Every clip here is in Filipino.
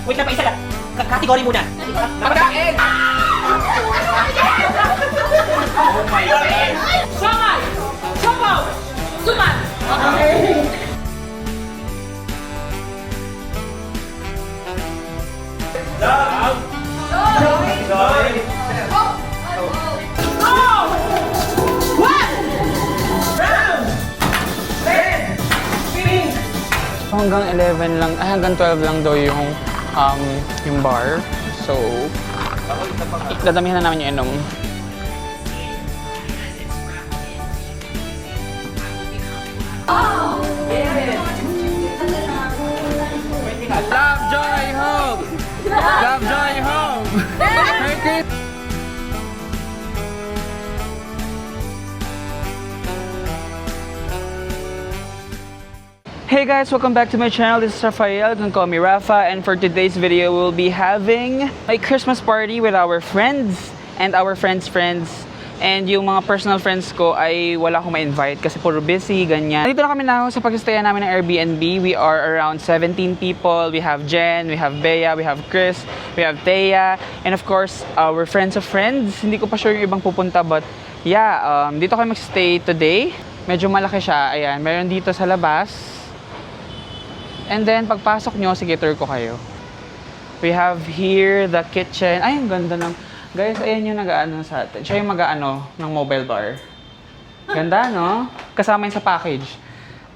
Wait lang pa, isa lang. Category muna. Pagkain! Oh my God. Saman! Sabaw! Suman! Love. Joy. Hanggang 11 lang, hanggang 12 lang daw yung bar. So, dadamihan na namin yung inom. Love, joy, hope! Love, joy, hope! Merry Christmas! Hey guys, welcome back to my channel. This is Rafael. You can call me Rafa. And for today's video, we'll be having a Christmas party with our friends and our friends' friends. And yung mga personal friends ko ay wala akong ma-invite kasi puro busy, ganyan. Dito na kami na sa pag-staya namin ng Airbnb. We are around 17 people. We have Jen, we have Bea, we have Chris, we have Thea, and of course, our friends of friends. Hindi ko pa sure yung ibang pupunta, but yeah, dito kami mag-stay today. Medyo malaki siya. Ayan, meron dito sa labas. And then, pagpasok nyo, sige, tour ko kayo. We have here the kitchen. Ay, ang ganda ng... Guys, ayan yung nag-ano sa atin. Siya yung mag-ano ng mobile bar. Ganda, no? Kasama yun sa package.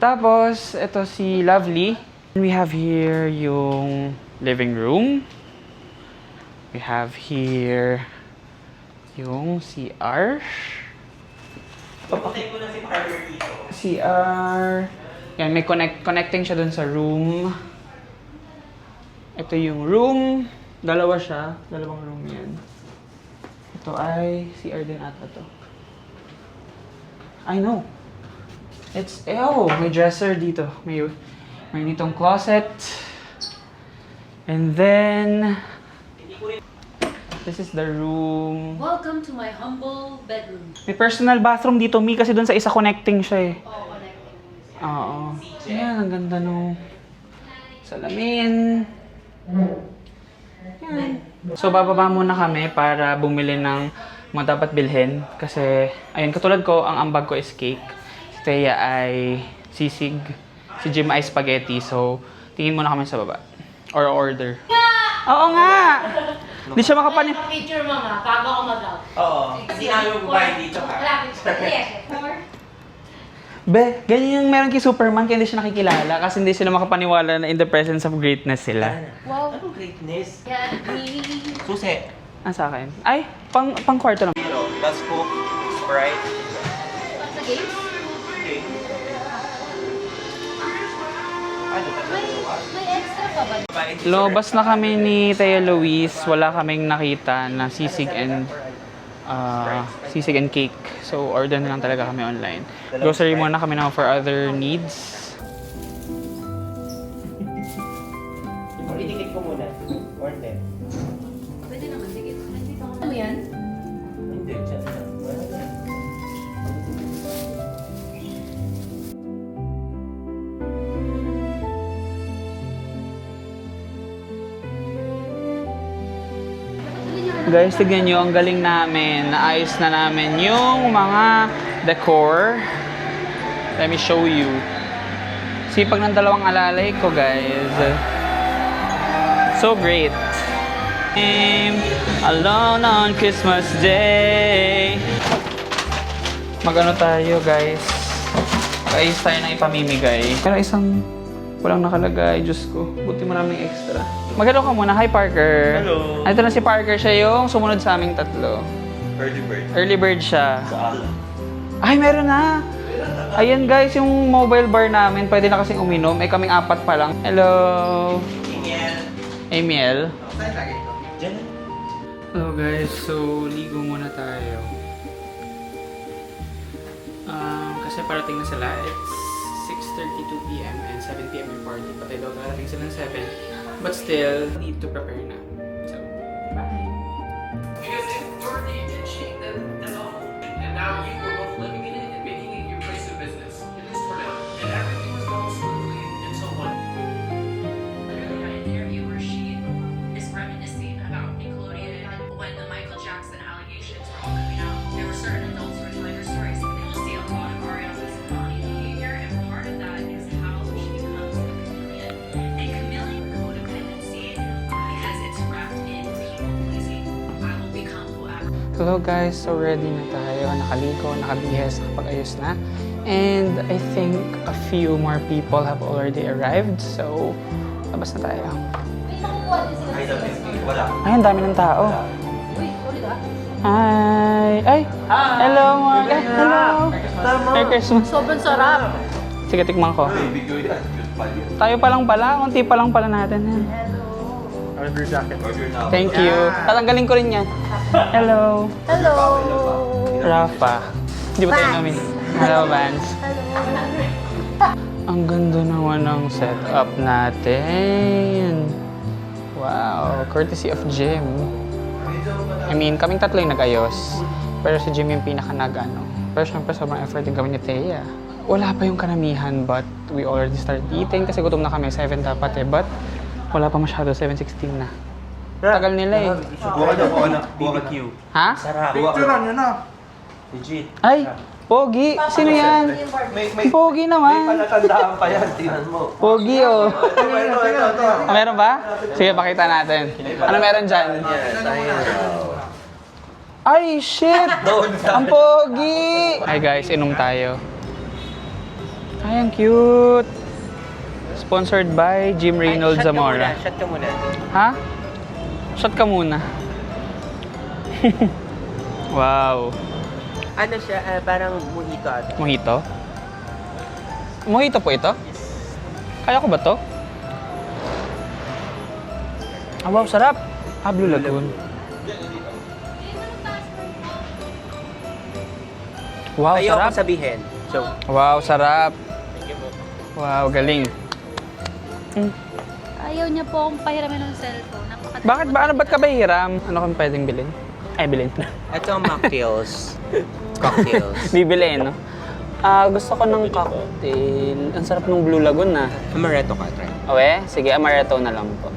Tapos, ito si Lovely. We have here yung living room. We have here yung CR. Papakit ko na si Parker dito. CR. Yan, may connecting siya dun sa room. Ito yung room. Dalawa siya. Dalawang room yan. Ito ay CR din ata to. I know. It's, oh, may dresser dito. May nitong closet. And then, this is the room. Welcome to my humble bedroom. May personal bathroom dito, Mi, kasi dun sa isa connecting siya eh. Oh, connecting. Oo. Ayan, ang ganda nung salamin. Yan. So, bababa muna kami para bumili ng mga dapat bilhin. Kasi, ayun, katulad ko, ang ambag ko is cake. Si Thea ay sisig. Si Jim ay spaghetti. So, tingin muna kami sa baba. Or order. Oo nga! Di siya makapani... Picture mo nga, bago ako mag-out. Oo. Hindi namin buhay dito ka. Yes, Be, ganyan yung meron kay Superman kaya hindi siya nakikilala kasi hindi sila makapaniwala na in the presence of greatness sila. Wow. Anong greatness? Yan, Susi. Ah, sa akin? Ay, pang kwarto naman. Zero. That's Coke. Sprite. Sa games? Okay. Ano ba? May extra pa ba? Lobas na kami ni Thea Luis. Wala kaming nakita na sisig and cake. So, order na lang talaga kami online. Grocery muna kami na for other needs. Itikit ko muna. Order. Pwede naman, sige. Ano yan? Hindi. Guys, tignan nyo, ang galing namin. Naayos na namin yung mga decor. Let me show you. Sipag ng dalawang alalay ko, guys. So great. Alone on Christmas Day. Magano tayo, guys. Mag-ayos tayo ng ipamimigay. Pero isang walang nakalagay. Diyos ko. Buti maraming extra. Mag-hello ka muna. Hi, Parker. Hello. Ito na si Parker. Siya yung sumunod sa aming tatlo. Early bird. Early bird siya. Saan? Ay, meron na. Ayan, guys. Yung mobile bar namin. Pwede na kasing uminom. Eh, kaming apat pa lang. Hello. Email. Amiel. Saan lagi ito? Diyan. Hello, guys. So, ligo muna tayo. Kasi parating na sila. It's 6:32 p.m. and 7 p.m. yung party. Patay daw darating sila ng 7. But still, need to prepare na. So, bye! Because if Dorothy did cheat, then that's all. And now you were both living in it and making it your place of business. It was for now. And everything was going smoothly until one. How dare you or she Hello guys, so ready na tayo. Nakaliko, nakabihis, nakapag-ayos na. And I think a few more people have already arrived. So, labas na tayo. Wait, nakukuha din sila. Ay, sabi, wala. Ay, ang dami ng tao. Uy, ulit ah. Hi! Ay! Hello mga guys! Hello! Merry Christmas! Sobrang sarap. Sige, tikman ko. Ay, bigyo yan. Cute pa yun. Tayo pa lang pala. Unti pa lang pala natin. Order na. Thank you. Tatanggalin ko rin yan. Hello! Hello. Rafa. Hindi ba tayo namin? Hello, Vance. Ang ganda naman ng setup natin. Wow, courtesy of Jim. I mean, kaming tatlo yung nag-ayos. Pero si Jim yung pinaka nag-ano. Pero syempre, sobrang effort din kami ni Thea. Wala pa yung karamihan, but we already started eating kasi gutom na kami. 7 dapat eh, but wala pa masyado. 7:16 na. Tagal nila eh. Buka na. BBQ. Ha? Sarap. Picturean nyo na. Legit. Ay, Pogi. Sino yan? Pogi naman. Palatandaan pa yan. Tingnan mo. Pogi oh. Ito. Ah, meron ba? Sige, pakita natin. Ano meron dyan? Ay, shit! Ang pogi! Hi guys, inom tayo. Ay, ang cute! Sponsored by Jim Reynolds Zamora. Shot ka muna. Ha? Shot ka muna. Wow. Ano siya, parang mojito ata. Mojito? Mojito po ito? Kaya ko ba to? Ah, wow, sarap! Ah, Blue Lagoon. Wow, Ayoko sarap! sabihin. So, Wow, sarap! Wow, galing. Ayaw niya po akong pahiramin ng cellphone. Bakit ba? Ano ba't ka ba hiram? Ano kang pwedeng bilhin? Ay, bilhin. ito ang mocktails. Cocktails. Bibilhin, no? Ah, gusto ko ng cocktail. Ang sarap ng Blue Lagoon, ah. Amaretto ka, try. Owe, sige, amaretto na lang po.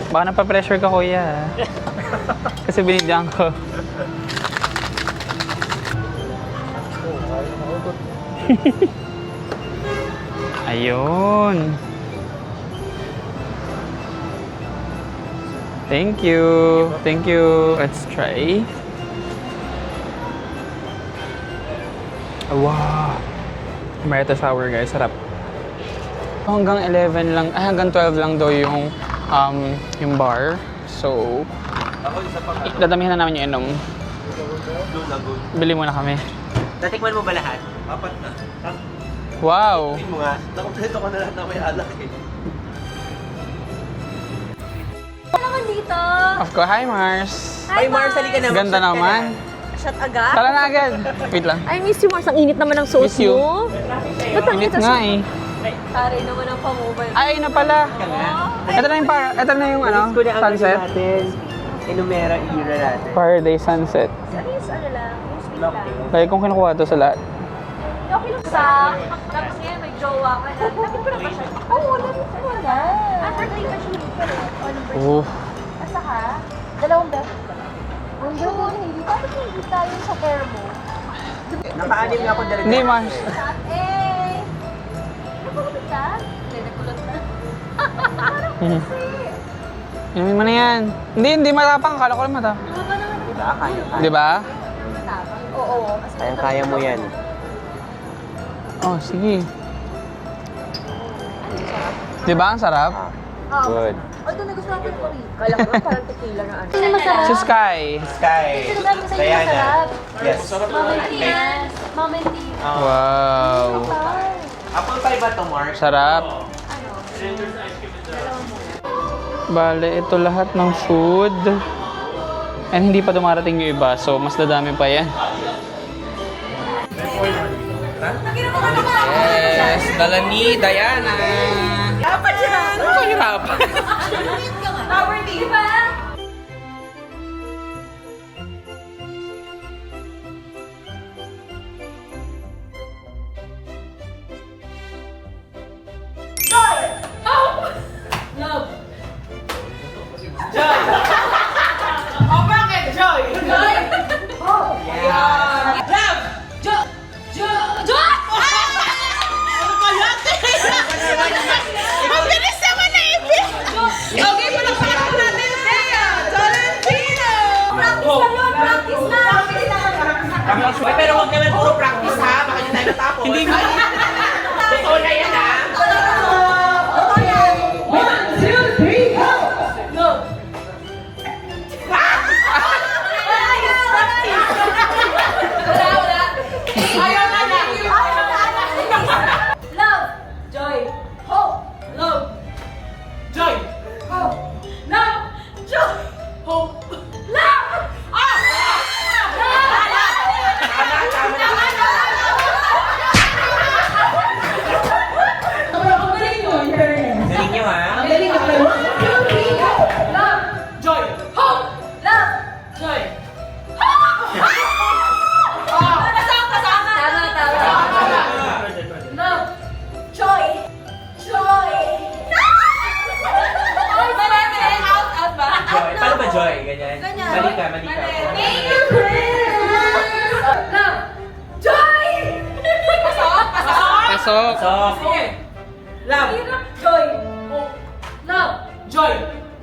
Baka napapressure ka, kuya. ah. Kasi binigyan ko. Ayun. Thank you. Thank you. Let's try. Wow. Amaretto sour, guys. Sarap. Hanggang 11 lang, hanggang 12 lang daw yung bar. So, Ako isa pang dadamihan na namin yung inom. Blue Lagoon. Bili muna kami. Natikman mo ba lahat? 4 na. Wow! Tingin mo nga. Nakompleto ko na lahat na may alak eh. Ano naman dito? Of course, hi Mars! Ay, Mars, halika na. Ganda naman. Shot agad? Tara na agad. Wait lang. I miss you, Mars. Ang init naman ng sauce Miss you. mo. Init nga eh. Taray naman ang pamobile. Ay, na pala. Ito na yung, ito na yung ano, Ko na ang sunset. natin. Enumera era natin. Paradise sunset. Serious, ano lang? Yung sweet lang. Lagi kong kinukuha to sa lahat. Okay lang sa... Tapos ngayon may jowa ka na. Dapat ko na ba siya? Oo, nabit mo na. Birthday pa siya. Oh. Asa ka? Dalawang beses ka. Ang gawin, hindi. Bakit hindi tayo sa pair mo? Naka-anim nga ako dalaga. Hindi, Mars. Eh! Nakulot ka? Hindi, nakulot na. Mhm. Inumin mo na yan. Hindi matapang. Akala ko lang matapang. Haba naman. Diba? Kaya. Di ba? Matapang. Oo. Kaya mo yan. Oh, sige. Di ba? Ang sarap. Good. Although nagustuhan ko yung Korea. Kala ko naman parang tequila na ano. Sino masarap? Si Sky. Sky. Sino ba masarap yung masarap? Yes. Mama and Tia. Mama and Tia. Wow. Apple pie ba ito, Mark? Sarap. Ano? Bale, ito lahat ng food. And hindi pa dumarating yung iba, so mas dadami pa yan. Yes, dala ni Diana. Dapat siya. Ano mahirapan? Power D. Diba? Okay, wala pa natin. Uy, pero huwag naman puro practice ha. Baka hindi tayo matapos. Hindi mo. Totoo na yan ha. Love, joy, hope, love, Joy! hope, love, joy, hope, love. Galing nyo ha. Love, Joy! hope, love, Joy! kasama. Tama. Love, joy, joy. Out ba? Joy. Paano ba Joy? Ganyan? Ganyan. Mali ka, mali ka. Thank you, Chris. Love, joy. Pasok. Pasok. So, Sige! Love! Joy, hope, love, Joy!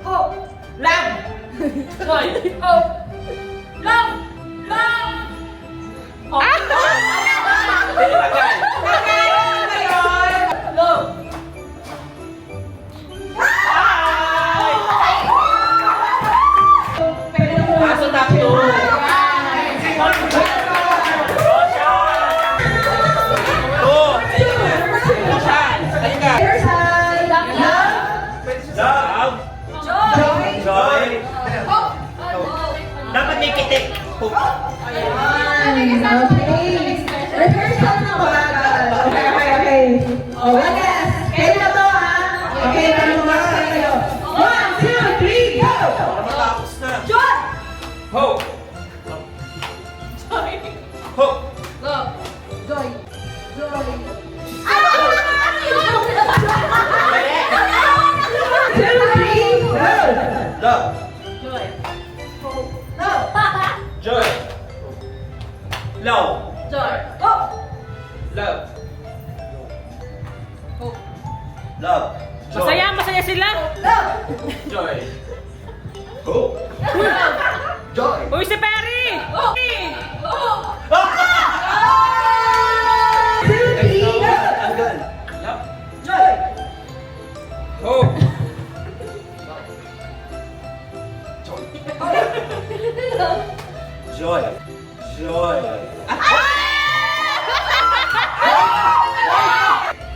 hope, Love! Joy! hope, love, love. Love! kaso top 2. Joy, Joy. hope, Dapat may kitik. Rehearsal na ba? Okay. O, Wagas. Kayo na to, ha? Okay, malumak kayo. 1, 2, 3, go! Matapos na. joy, Hope. Hope. love, joy, joy. 2, 3, go! Love. Joy, hope, love, Joy. Love. joy, hope, Love. hope, Love. Masaya sila! love, Joy. Hope. Joy. Uy, si Perry! hope, hope. 2, 3, go! Tanggal. Love. Joy, Hope. Joy. Joy.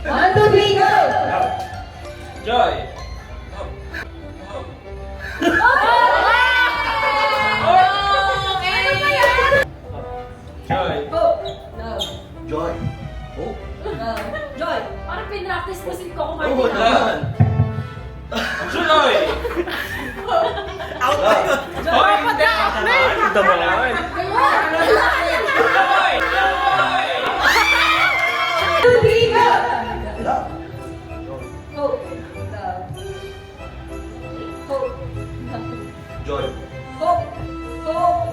1, 2, 3, go! Joy. Joy. hope, love, Joy. Oh. love, joy. Parang pinractice ko si Coco Oo Martin. naman. Joy. Out na yun. Joy! Hindi! Ito mo naman. Joy. 2, 3, go! Love. Hope, love, hope, Joy. hope, hope.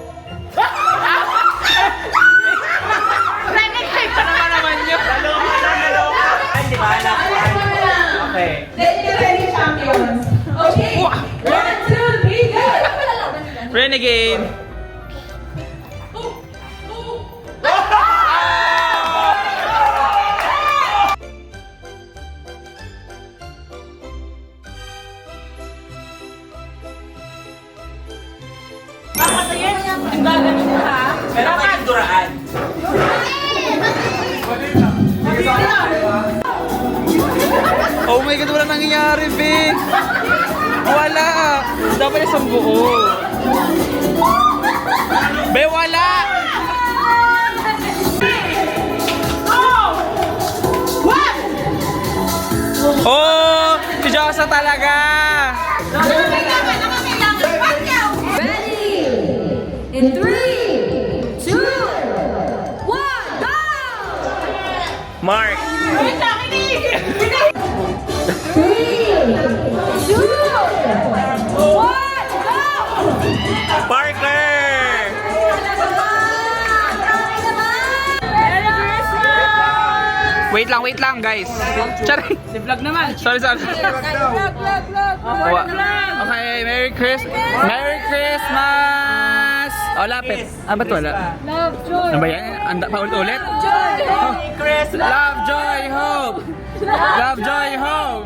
Ay, di ba? Okay. Let's get ready, champions. Okay. 1, 2, 3, go! Renegade. Pero may duraan. Oh my God, wala nangyayari, Vic. Wala. Dapat isang buo. Be, wala. Oh, si Josa talaga. Ready? In 3, 2, 1, go! Mark. 3, 2, 1, go! Parker. Wait lang, guys. Charay. Si vlog naman! Sorry. Vlog. Okay, Merry Christmas! Oh, lapit. Ah, ba't wala? Love, joy. Ano ba yan? Paulit-ulit? Joy, hope. Love, joy, hope! Love, joy, hope!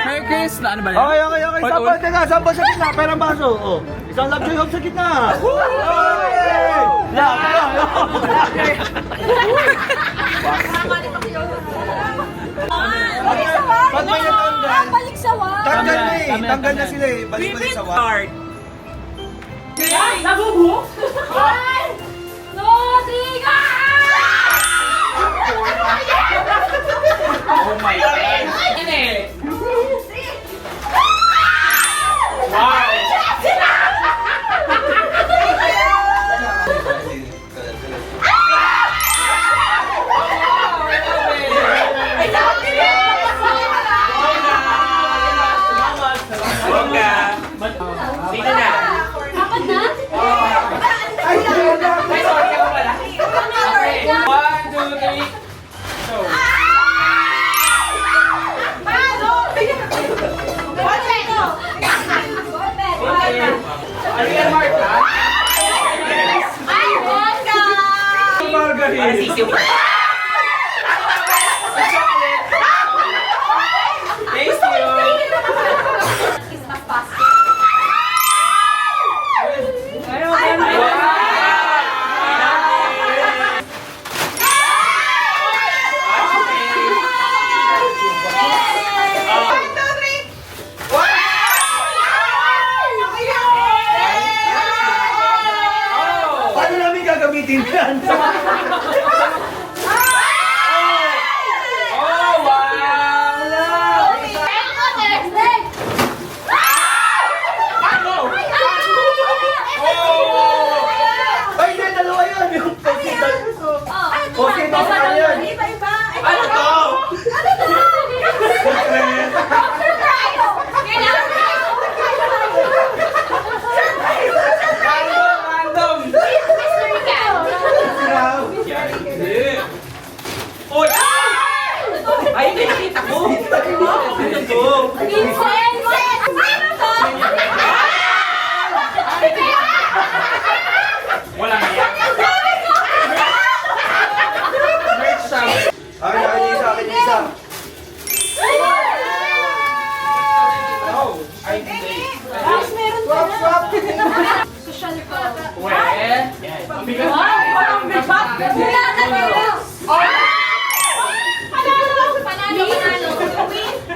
Merry Christmas! Ano ba yan? Okay. Sambal, teka. Sambal sa gitna. Pera ang baso. Oh. Isang love joy hope sa gitna. Love. Pag may natanggal, Balik sa wall. tanggal na eh. Tanggal na sila eh. Balik sa wall. Kaya, nabubo? One, two, three, go! Oh my God. Ini. Wow. Bongga. Sino na? Apat na? Ay, sorry ako pala. Okay. 1, 2, 3. So. Ano yan, Marta? Ay, vodka! Para sisiw. Thank you. Christmas basket. Paano namin gagamitin yan? Oh, wow! Ay, hindi. Dalawa yun. Yung posital. Posital sa yan. Ano to? Random! Uy! Ay, hindi nakita ko! Ano to? Walang yan. Akin isa. Oh, ay, hindi. Swap. Social ko. Well, ang bigat. Panalo.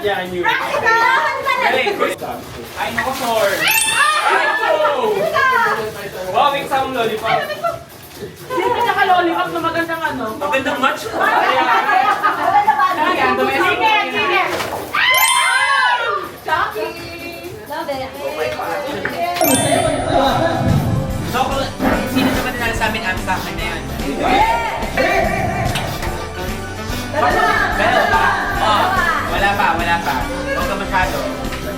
Yeah, I knew it. Galing, Chris. Ay, nako, Thor. Ay, oh! Wow, wing sound lollipop. Sino naka-lollipop na magandang ano? Magandang match. Sige. Love it. Chocolate. Sino naman nanalo sa amin? Sa akin na yan. Meron ba? Oh, wala pa. Huwag ka masyado.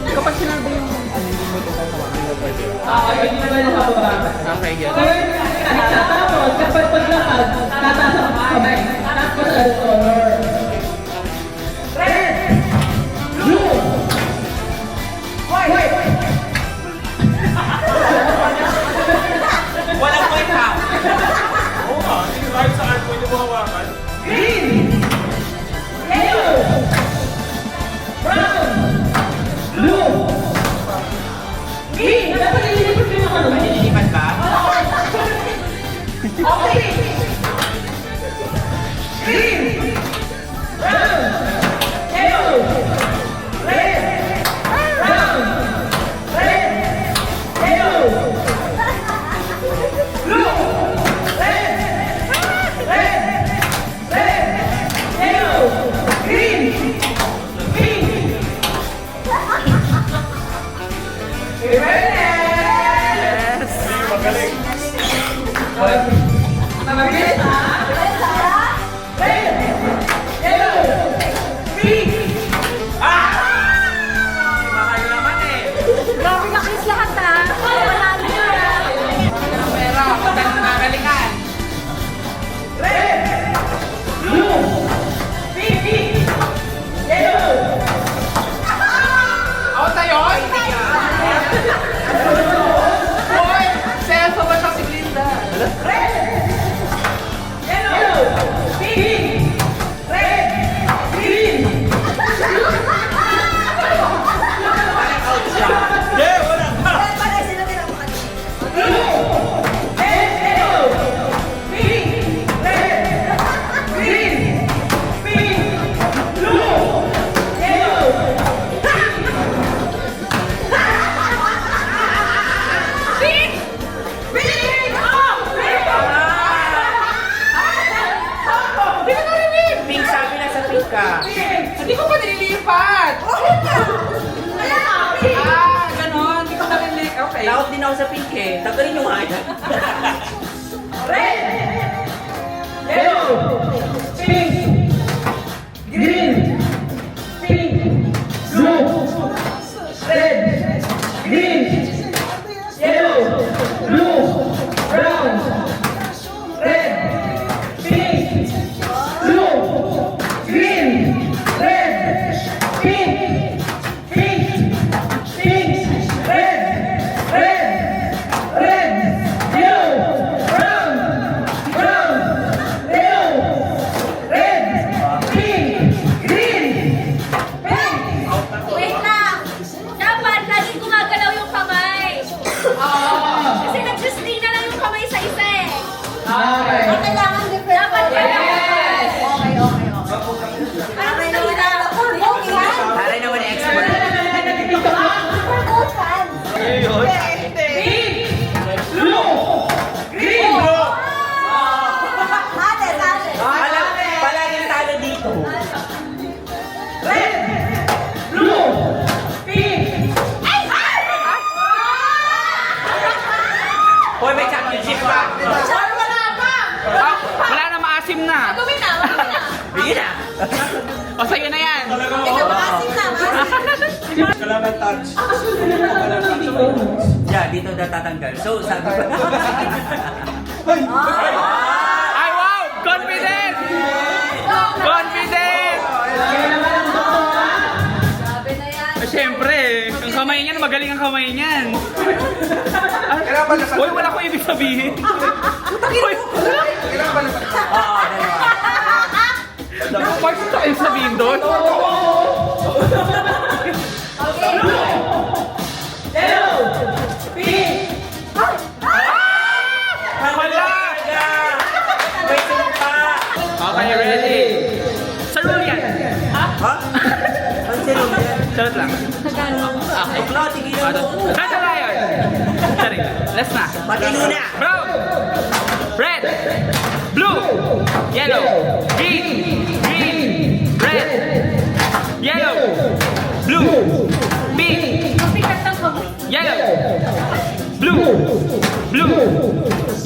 Kapag sinabi yung hindi mo ito kasama, Hindi na tayo nakababa. okay, yun. Tapos, kapag paglakad, tataas ang kamay. Tapos, ano color? Red! Blue! White! Walang point ha. Oo nga, hindi kahit saan pwede mo hawakan. Green! Yellow! Brown! Blue! Green! Dapat nililipot ko yung ano. Malilipan ba? Okay! Green! Brown! Yellow! Red! Brown! Red! Yellow! Blue! Red! Red! Red! Yellow! Green! Green! Yes! Magaling. Mabilis ha? Red! Yellow! Green! Si Mahal naman eh. Grabe ka, Chris, lahat ha. Panalo na. Pero, magandang nakakalikan. Red! Blue! Pink! Yellow! Ako tayo? Hindi ka. Hoy! Selfie ba siya si Glinda? sa pink eh. Tanggalin nyo nga yan. Red, yellow, pink, green, pink, blue, red, green, yellow, blue, brown, red, pink, blue, green, red, pink, pink, pink, red, yellow, brown, yellow, red, pink, green, pink. Wait lang! Dapat laging gumagalaw yung kamay. Kasi nag-stay na lang yung kamay sa isa eh. Okay. Kailangan different. Dapat yes! Okay. Parang gusto nila. Taray naman yung expert. Both hands. Pink, blue, green, Palaging talo dito. red, blue, pink. Hoy, may championship pa. Wala na, maasim na. Gawin na. Bigyan na. O, sa'yo na yan. Yeah, dito na tatanggal. So, sabi ko. Ay, wow! Confident! Confident! Sabi na yan. Siyempre, ang kamay niyan, magaling ang kamay niyan. Uy, wala ko ibig sabihin. Uy, Oo, dalawa. parts ito kayo sabihin doon? Yellow, pink. Wala! May sumpa. Okay, ready? Sa rule yan. Ha? Ang sino yan? Charot lang. Okay. Tukla, tigilan mo. Red Lion! Sorry, last na. Matino na. Brown, red, blue, yellow, green, red, yellow, blue, pink, yellow, blue,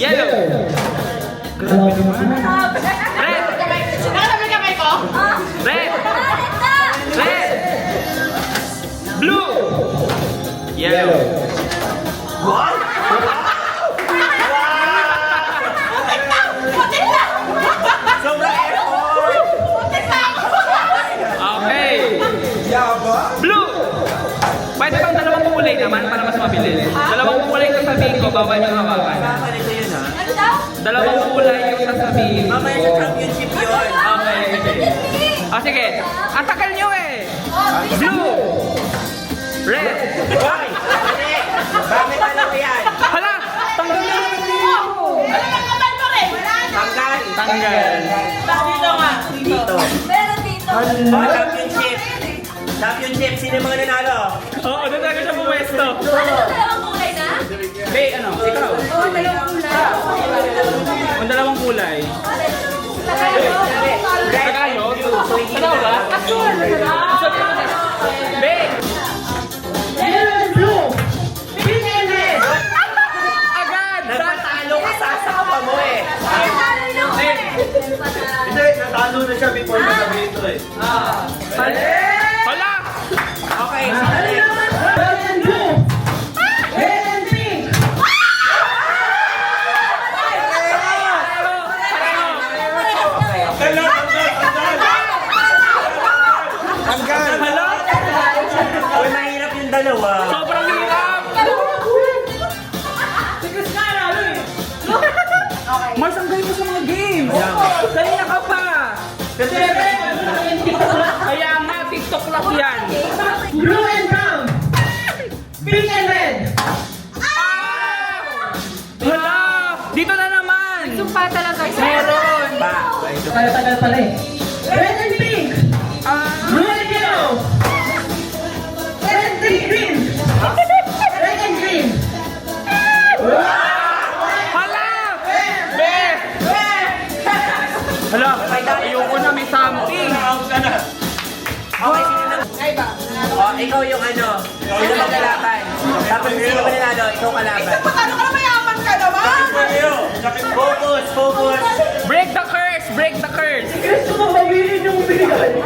yellow, red, red, blue, yellow. Sobrang effort. Okay. Blue. Pwede bang dalawang kulay naman para mas mabilis? Dalawang kulay yung sasabihin ko, bawal yung hawakan. Kakalito yun ha. Ano daw? Dalawang kulay yung sasabihin. Mamaya sa championship yun. Okay, sige. Ah, sige. Ang takal nyo eh. Blue. Red. Hoy! Mali! Bakit alam mo yan? Hala! Tanggal na naman dito. Tanggal! Tanggal. Dito. Meron dito. Oh, championship! Championship! Sino yung mga nanalo? Oo, doon talaga siya pumwesto. Ano yung dalawang kulay na? Babe, ano? Ikaw. Oo, dalawang kulay. Ang dalawang kulay. Tagalog? Ano ba? Babe! Yellow and blue, pink and red. Agad! Nagpatalo ka sa sakapa mo eh! Hindi, natalo na siya before magabi ito eh. Hala! Okay, sandali. Red and blue, red and pink. Hala! Uy, mahirap yung dalawa. Sobrang hirap! Mars, ang galing mo sa mga games! Kanina ka pa! Kaya nga, TikTok lang yan! Blue and brown, pink and red. Hala! Dito na naman! Sumpa talaga siya. Meron! Ba? Tagal pala eh. Red and pink, blue and yellow, red and green, red and green. Hala! Be! Hala! Ayoko na, may something! Okay, sino na? ikaw yung ano, sino maglalaban. Tapos sino mananalo, ikaw kalaban. Paano ka na mayaman ka naman? Focus, focus. Break the curse! Break the curse! Gusto mo mabilin yung bigay.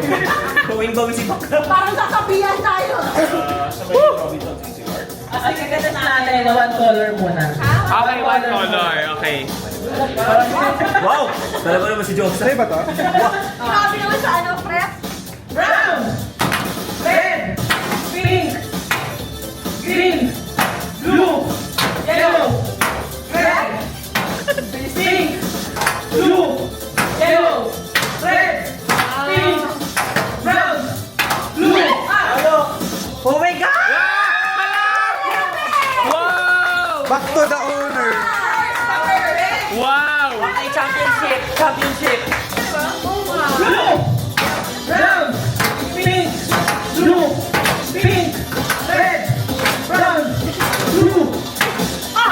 Bawing-bawi si Bakla. Parang sasabihan tayo. Ay, kaganda natin na one color muna. Okay, one color. Okay. Wow! Talaga naman si Joseph. Sa'yo ba to? Grabe naman sa ano, prep. Brown, red, pink, green, blue, yellow, red, pink, blue, yellow, red, pink, brown, blue. Oh my God! Wow! Back to the owner. Wow! Ay, championship! Championship! Blue, brown, pink, blue, pink, red, brown, blue. Wow!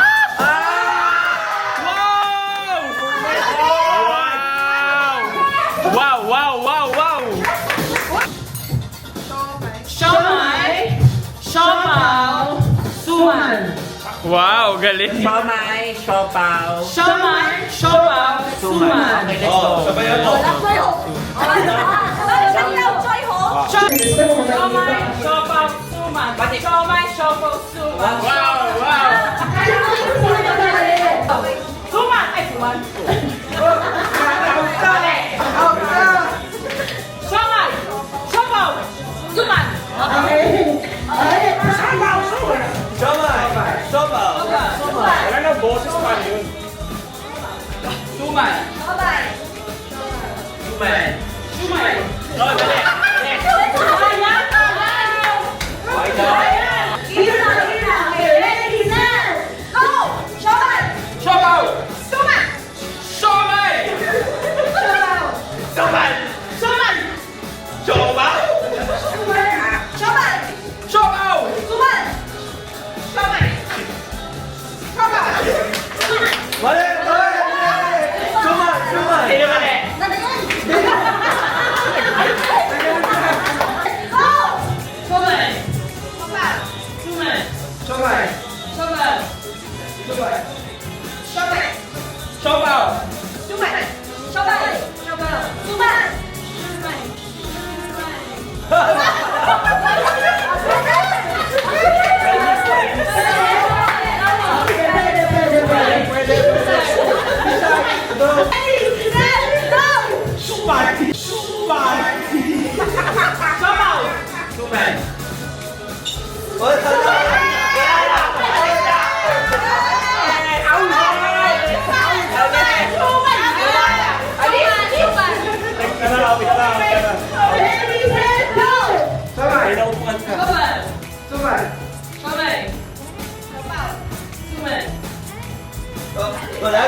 Wow! Wow! Wow! Siomai, siopaw, suman. Wow! Galing! Siomai, siopaw. Siomai, siopaw, suman. Okay, let's go. Wala Joy Ho. Ano kanina ang Joy Ho? Siomai, siopaw, suman. Siomai, siopaw, suman. Wow! Wow! Suman! Ay, suman. Siomai, siopaw, suman. Wala na boses pa yun. Suman. Bye-bye. Suman. Suman. Oh, dali! Ready na! Go! Shoman! Siopaw! Suman! Siomai! Shoman! Saman! Suman. Siopaw! Shoman! Siopaw! Suman! Siomai. Mali! Suman! Suman! Sino mali? Nanayan! Go! Suman. Papa! Suman. Suman! Suman. Suman! Shoman! Siopaw! Suman! Shoman! Suman! Suman! Suman! Suman! Wala na.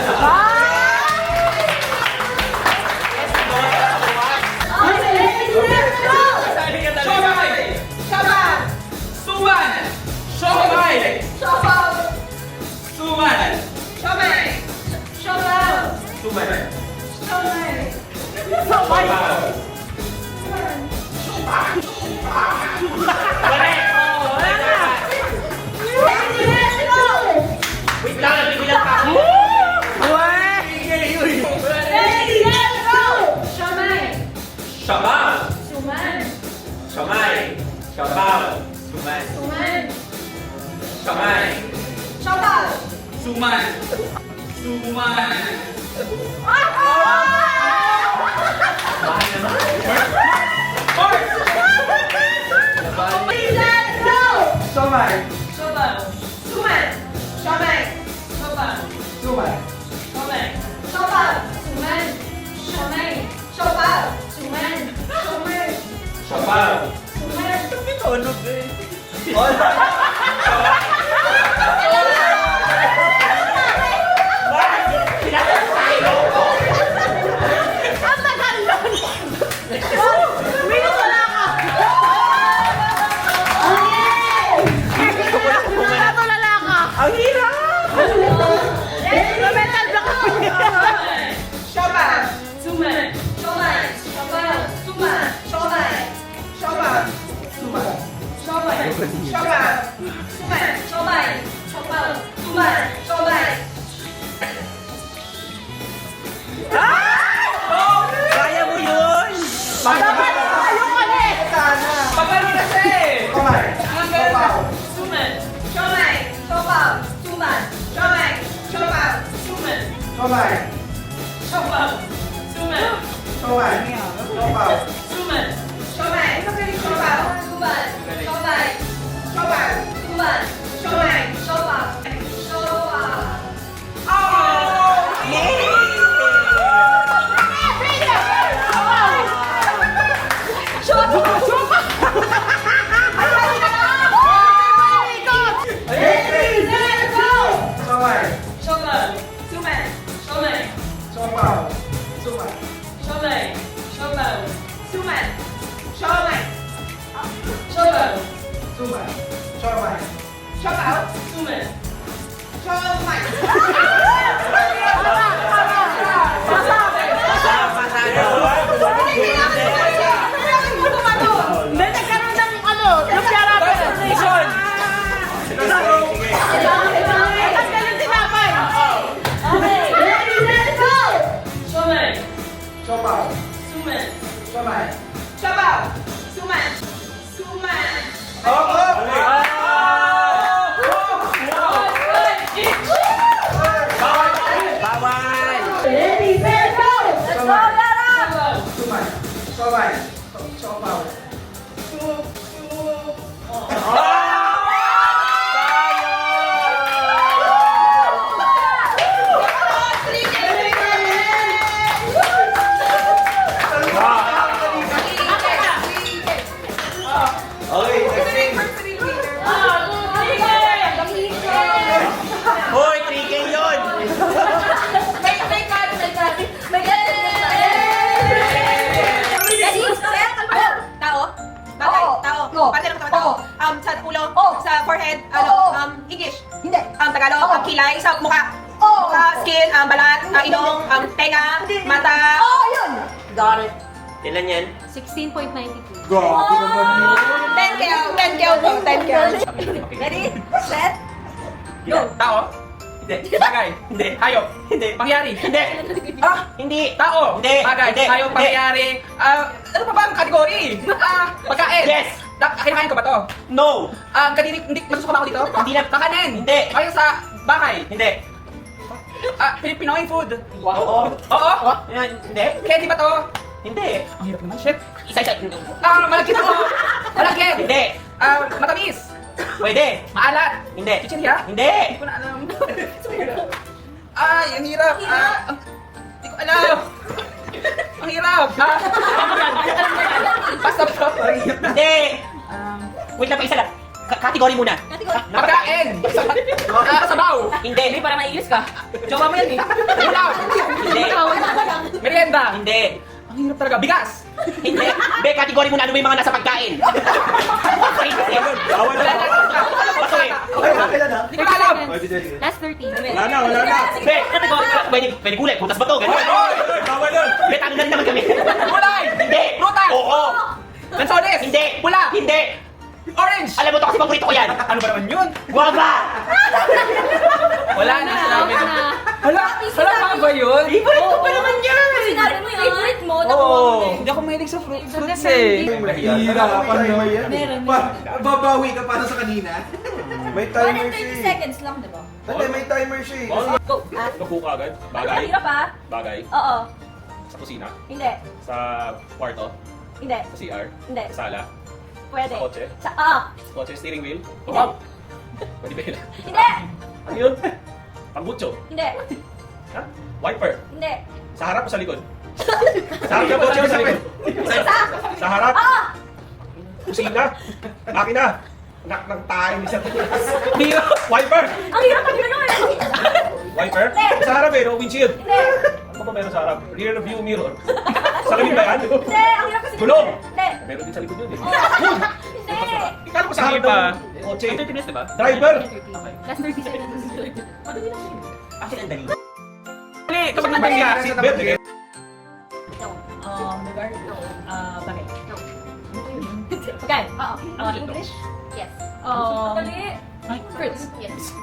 Siomai! Suman! Siomai! Suman! Suman! Wait lang, nabibilang pa ako. Siomay. Siomay. Siopaw. Suman. Siomay. Suman! Suman! Suman! Suman. Suman! Siopaw! Wala! Ang hirap! Suman. Kaya mo yun! Pagano kasi! Kamay. Sopaw. Suman. Siomay. Siopaw. Suman. Siomay. Siopaw. Suman. Kamay. Siopaw. Suman. Kamay. Sopaw. Suman. Siomay. Siopaw. Suman. Siomay. Siopaw. Suman. Siomay. Siopaw. Siopaw. Kamay. Siomay. Suman. Siomay. Sopaw. Sumay. Siomay. Siopaw. Suman. Siomay. Siopaw. Sumay. Siomay. Siopaw. Suman. Siomay. Hindi, nagkaroon ng ano, lumpia ramen. Translation! Ang galing tinapay. Siomay. Sopaw. Suman. Kamay. Siopaw. Suman. Suman. Bawal! Ready, set, go! Sumay. Kamay. Sopaw. Okay, next thing. Hoy, 3K yun! Tao? Bagay? Tao? Parte ng katawan tao? Sa ulo? Sa forehead? English? Hindi. Tagalog? Kilay? Sa mukha? Mukha, skin, balat, ilong, tenga, mata? Yun. Got it. Ilan yan? 16.92. Grabe naman yun. 10K po, 10K. Ready? Set? Go! Tao? Hindi. Bagay? Hindi. Hayop? Hindi. Pangyari? Hindi. Hindi! Tao? Hindi. Bagay? Hindi. Hayop? Hindi. Pangyari? Ano pa ba ang kategory? Pagkain? Yes. Kinakain ko ba to? No! Kadiri, hindi, masusuka ba ako dito? Hindi na. Kakanin? Hindi. Ayaw sa bahay? Hindi! Pinoy food? Oo! Oo? Yan, hindi? Candy ba to? Hindi! Ang hirap naman, shit. Isa-isa. Malagkit ako. Malagkit. Hindi! Matamis. Pwede! Maalat. Hindi! Chichirya? Hindi! Hindi ko na alam. Ang hirap. Hindi ko alam. Ang hirap. Basta ba? Hindi! Wait lang pa isa lang. Category muna. Pagkain. Sabaw. Hindi! Para mailis ka. Jowa mo yan eh. Ulam. Hindi! Merienda. Hindi! Ang hirap talaga. Bigas. Hindi! Be, category muna ano may mga nasa pagkain. Wala na. Basuin! Okay, kailan na? Hindi ko na alam. Last 30. Wala na, wala na. Be, category pwede gulay. Putas ba to? Ganun. Bawal yun. Be, tanggal naman kami. Gulay. Hindi! Prutas. Oo! Lansones. Hindi! Pula. Hindi! Orange. Alam mo to kasi paborito ko yan. Ano ba naman yun? Guava! Wala na. Sinabi ko. Hala pa ba yun? Favorite ko pa naman yan! Sinabi mo yun. Favorite mo. Hindi ako mahilig sa fruits eh. Hirapan naman yan. Babawi ka para sa kanina. May timer 130 siya eh. seconds lang, di ba? Hindi, may timer siya eh. Go. Naku ka agad? Ano, Bagay? mahirap ah? Bagay? Oo. Sa kusina? Hindi. Sa kwarto? Hindi. Sa CR? Hindi. Sa sala? Pwede. Sa kotse? Sa, Sa kotse? Steering wheel? Wow! Pwede ba yun? Hindi. Ano yun? Pambutso? Hindi. Ha? Wiper? Hindi. Sa harap o sa likod? Sa harap ng kotse o sa likod? Sa harap? Kusina? Makina? Nak ng tayo ni Sir. Wiper? Ang hirap pag gano'n. Wiper? Hindi. Sa harap eh, no? Windshield? Hindi. Ano ba meron sa harap? Rear view mirror? Sa likod ba yan? Hindi. Ang hirap kasi. Gulong? Hindi. Meron din sa likod yun eh. Hindi. Ikala ko sa harap ng kotse. 30 minutes, diba? Driver? Last 30 seconds. Actually, ang dali. Dali, kapag nandun ka. Seatbelt eh. Lugar? Bakit? Pagkain? Oo. English? Yes. Dali. Fruits? Yes.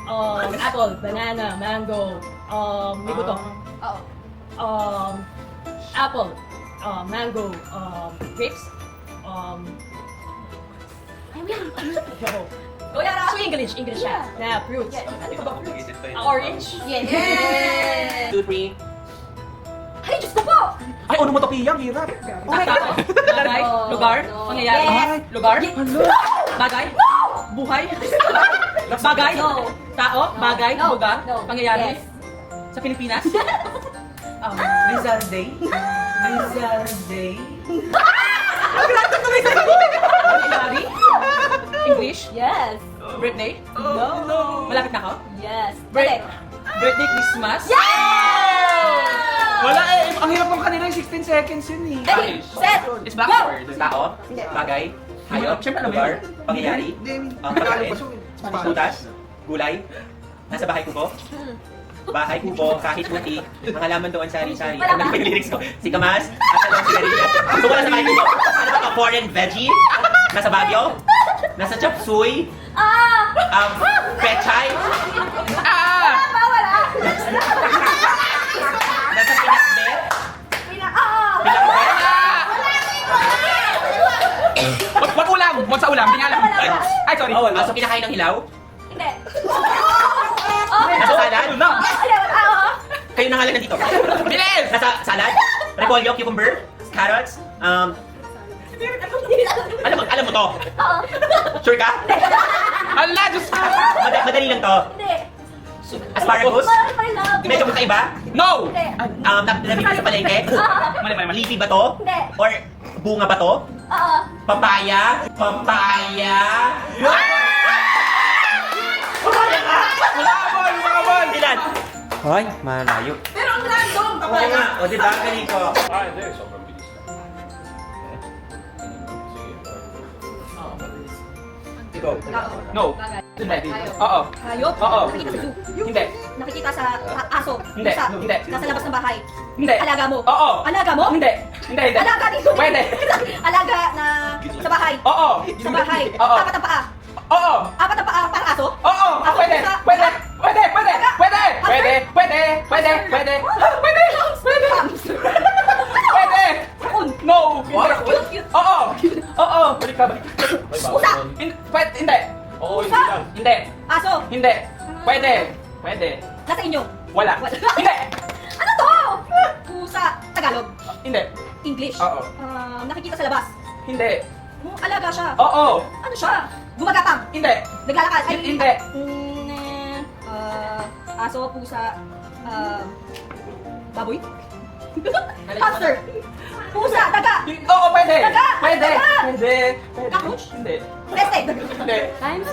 Apple, banana, mango, May buto. Oo. Apple. Mango. Grapes. Ay, yan. Go Yara! So English siya. Na fruits. Orange. Yes. 2, 3. Ay, Diyos ko po! Ay, onomatopoeia, ang hirap. Tao. Bagay. Lugar. Pangyayari. Yes. Lugar. Bagay. Buhay. Bagay. No. Tao. Bagay. No. Lugar. No. Pangyayari. Yes. Sa Pilipinas. Rizal Day. Rizal Day. Pangyayari. English. Yes. Birthday. No. Malapit na ako. Yes. Birthday. Birthday, Christmas. Wala eh. Ang hirap ng kanila yung 16 seconds yun eh. Ready, set, It's backward. Tao. Bagay. Hayop. Siyempre, alam mo Lugar. yun. Pangyayari. Pagkain. Putas. Gulay. Nasa bahay kubo. Bahay kubo, kahit muti, mga laman doon sari-sari. Wala Ano ba? ba yung lyrics ko? Si Kamas, asa lang si Karina. So wala sa bahay kubo. Ano ba ka? Foreign veggie? Nasa Baguio? Nasa chop suey? Pechay? wala. Nasa pinakbet? Pinakbet? Wag ulam! Wag sa ulam! Hindi nga alam. Ay, sorry. So kinakain ng hilaw? Hindi. Nasa salad? Kayo na nga lang nandito. Bilis! Nasa salad? Repolyo, cucumber? Carrots? Alam mo to? Sure ka? Ala, Diyos ko! Madali lang to. Hindi. Asparagus? Medyo magkaiba? No! Hindi. Nabibili sa palengke? Mali. Leafy ba to? Hindi. Or bunga ba to? Oo. Papaya? Papaya? Makabol! Ilan? Hoy, malayo. Pero ang random. Oo nga, o diba? Galing ko. Hindi. Sobrang bilis na. Ikaw. No. Hindi. Oo. Hayop. Oo. Nakikita sa zoo. Hindi. Nakikita sa aso. Hindi. Pusa. Hindi. Nasa labas ng bahay. Hindi. Alaga mo. Oo. Alaga mo? Hindi. Hindi. Alaga dito. Pwede. Alaga na sa bahay. Oo. Sa bahay. Oo. Apat ang paa. Oo. Apat ang paa. Parang aso. Oo. Aso, Pwede. pusa. Pwede. Pwede. Pwede. Pwede. Pwede. Pwede. Pwede. Pwede. Pwede. Pwede. Sakun. No. Cute, cute. Oo. Oo. Balik ka. Pusa. Pwede. Hindi. Oo, hindi Pusa. lang. Hindi. Aso. Hindi. Pwede. Pwede. Nasa inyo. Wala. Wala. Hindi. Ano to? Pusa. Tagalog. Hindi. English. Oo. Nakikita sa labas. Hindi. Alaga siya. Oo. Ano siya? Gumagapang. Hindi. Naglalakad. Ay, Hindi. Aso, pusa, baboy? Hamster. Pusa, daga. Oo, pwede. Daga. Pwede. Daga. Pwede. Cockroach? Hindi. Reste. Hindi. Hands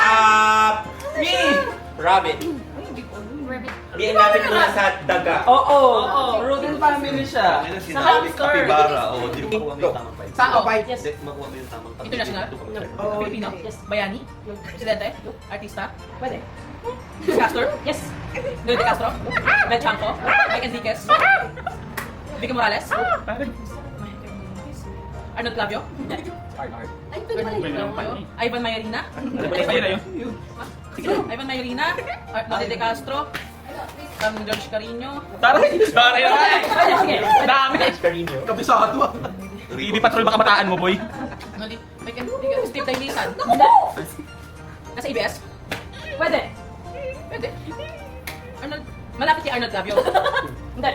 up! Me. Rabbit. Di ang lapit mo na sa daga. Oo. Rodent family siya. Sa hamster. Sao? Yes. International? Filipino? Yes. Bayani? Presidente? Artista? Pwede. Castro? Yes. Noel de Castro? Mel Chanco? Mike Enriquez? Vicky Morales? Arnold Clavio? Ay, pwede pala yun. Ivan Mayorina? Ayun na yun. Sige, Ivan Mayorina? Noel de Castro? George Carino? Taray na Sige, sige. Dami. Kabisado ah. Ibi patrol ba kabataan mo, boy? Mike Enriquez? Steve Dailisan? Nasa EBS? Pwede. Pwede. Arnold, malapit kay Arnold Clavio. Hindi.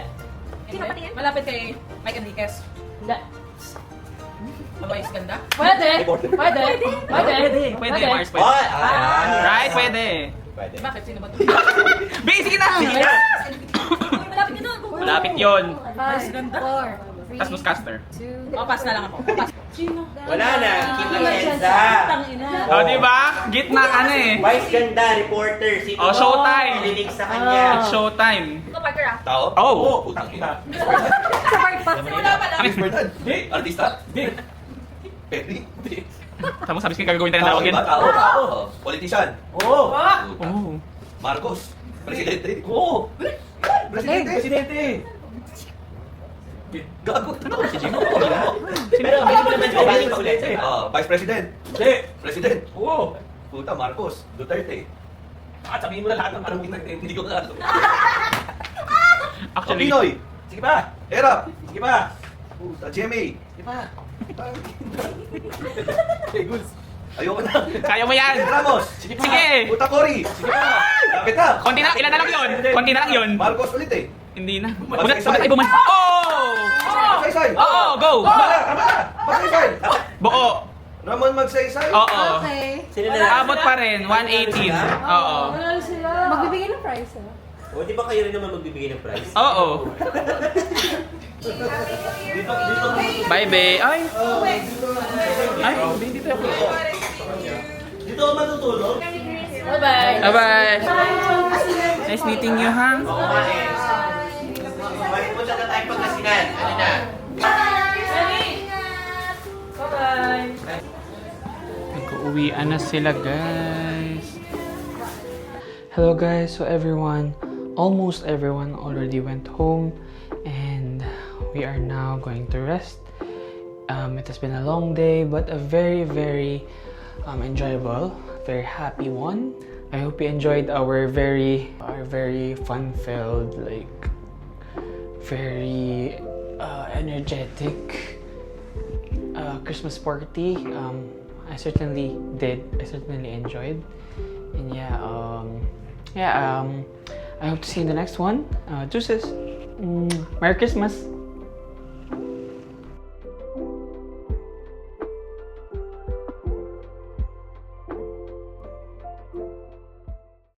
Sino pati yan? Malapit kay Mike Enriquez. Hindi. Mabais ganda. Pwede. Pwede. Pwede. Pwede, Mars, Oh, pwede. Right, pwede. Bakit? Sino ba ito? Basic na! Sige na. Uy, malapit ka doon. Malapit yun. Mas ganda. Tas newscaster. O, pass na lang ako. Pass. Wala na. Kim Atienza. O, di ba? Gitna ka na eh. Vice ganda, reporter. Si Oh, showtime. Nililig sa kanya. It's showtime. Ito, Parker ah. Tao? Oh! Putang ina. Sa park pa. Wala pala. Expertan. Artista. Pwede. Sabi ko gagawin tayo ng tawagin. Tao. Politician. Oo. Oh. Marcos. Presidente. Oo. Presidente. Gago. Ano si Jimmy? Pero hindi naman siya balik pa ulit. Vice President. President. Oo. Puta, Marcos. Duterte. At sabihin mo na lahat ng parang hindi ko na. Actually, Pinoy. Sige pa. Erap. Sige pa. Puta, GMA. Sige pa. Ayoko na. kaya mo yan! Ramos. Sige! Puta Cory. Sige pa. Kapit na. Konti na, ilan na lang yun? Konti na lang yun. Marcos ulit eh. Hindi na. Magsaysay. Buman. Oh! Magsaysay. Oo, go! Tama na. Magsaysay. Buo. Ramon Magsaysay. Oo. Sino na? Abot pa rin, 118. Oo. Magbibigay ng prize, ah. O, di ba kayo rin naman magbibigay ng prize? Oo. Bye, babe. Ay! Ay, hindi dito ako. Dito ako matutulog? Bye-bye. Bye-bye. Nice meeting you, ha? Oo nga eh. Balik mo siya na tayo pagkasinan. Ano na? Bye-bye. Nag-uwian na sila, guys. Hello, guys. So almost everyone already went home, and we are now going to rest. It has been a long day, but a very, very enjoyable, very happy one. I hope you enjoyed our very fun-filled, like very energetic Christmas party. I certainly did. I certainly enjoyed, and I hope to see you in the next one. Deuces. Merry Christmas.